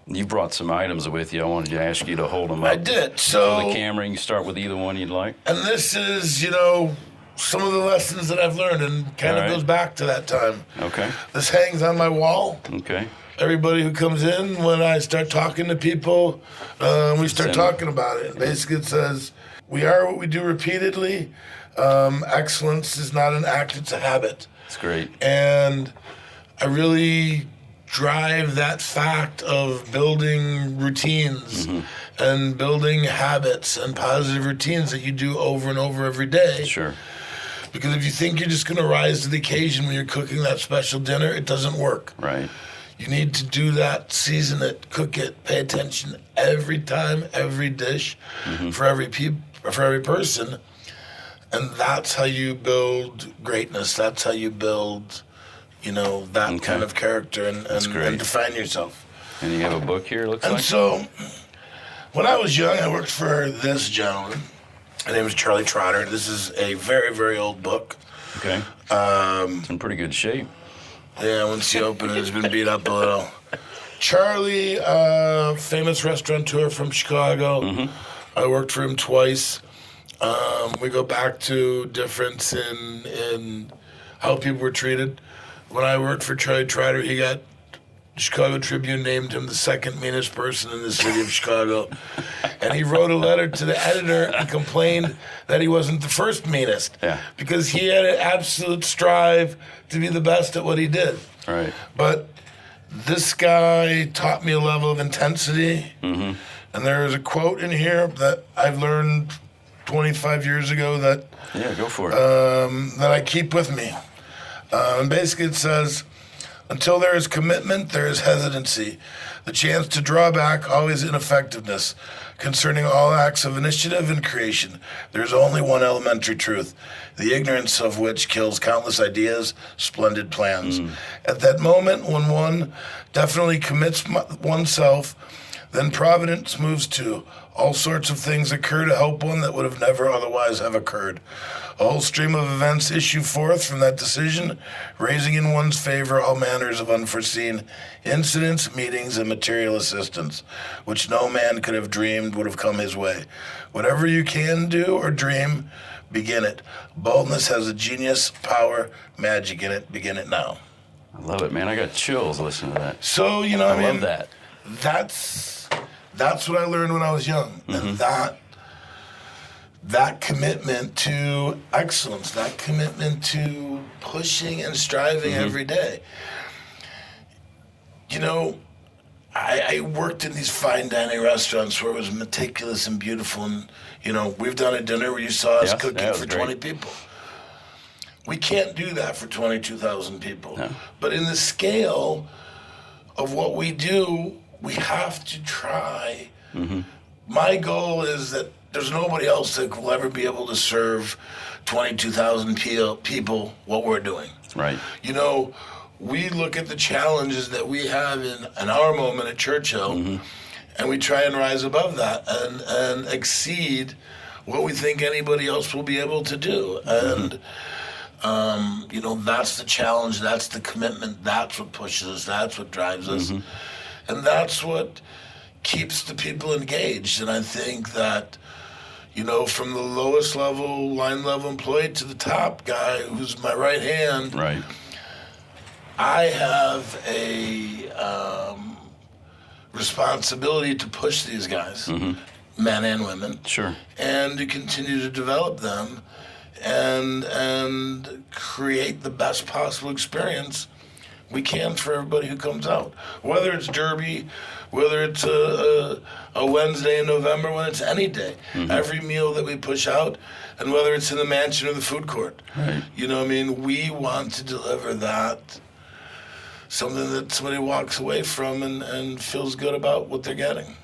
You brought some items with you. I wanted to ask you to hold them up. I did. So for the camera, you can start with either one you'd like. And this is, some of the lessons that I've learned, and kind of goes back to that time. Okay. This hangs on my wall. Okay. Everybody who comes in, when I start talking to people, we start talking about it. Basically, it says, we are what we do repeatedly. Excellence is not an act, it's a habit. That's great. And I really drive that fact of building routines and building habits and positive routines that you do over and over every day. Sure. Because if you think you're just going to rise to the occasion when you're cooking that special dinner, it doesn't work. Right. You need to do that, season it, cook it, pay attention every time, every dish, for every person. And that's how you build greatness. That's how you build, that kind of character and define yourself. And you have a book here, it looks like? And so, when I was young, I worked for this gentleman. His name was Charlie Trotter. This is a very, very old book. Okay. It's in pretty good shape. Yeah, once you open it, it's been beat up a little. Charlie, famous restaurateur from Chicago. I worked for him twice. We go back to difference in how people were treated. When I worked for Charlie Trotter, he got Chicago Tribune named him the second meanest person in the city of Chicago. And he wrote a letter to the editor and complained that he wasn't the first meanest. Yeah. Because he had an absolute strive to be the best at what he did. Right. But this guy taught me a level of intensity. And there is a quote in here that I've learned 25 years ago that go for it. that I keep with me. And basically it says, until there is commitment, there is hesitancy. The chance to draw back, always ineffectiveness. Concerning all acts of initiative and creation, there is only one elementary truth, the ignorance of which kills countless ideas, splendid plans. At that moment, when one definitely commits oneself, then providence moves too. All sorts of things occur to help one that would have never otherwise have occurred. A whole stream of events issue forth from that decision, raising in one's favor all manners of unforeseen incidents, meetings, and material assistance, which no man could have dreamed would have come his way. Whatever you can do or dream, begin it. Boldness has a genius, power, magic in it. Begin it now. I love it, man. I got chills listening to that. So, I love that. That's what I learned when I was young. And that commitment to excellence, that commitment to pushing and striving every day. I worked in these fine dining restaurants where it was meticulous and beautiful. And, we've done a dinner where you saw us cooking for 20 people. We can't do that for 22,000 people. No. But in the scale of what we do, we have to try. My goal is that there's nobody else that will ever be able to serve 22,000 people what we're doing. Right. We look at the challenges that we have in our moment at Churchill, and we try and rise above that and exceed what we think anybody else will be able to do. And, that's the challenge, that's the commitment, that's what pushes us, that's what drives us. And that's what keeps the people engaged. And I think that, from the lowest level, line level employee to the top guy who's my right hand, right. I have a responsibility to push these guys, men and women, sure, and to continue to develop them and create the best possible experience we can for everybody who comes out. Whether it's Derby, whether it's a Wednesday in November, when it's any day. Every meal that we push out, and whether it's in the mansion or the food court. Right. We want to deliver that, something that somebody walks away from and feels good about what they're getting.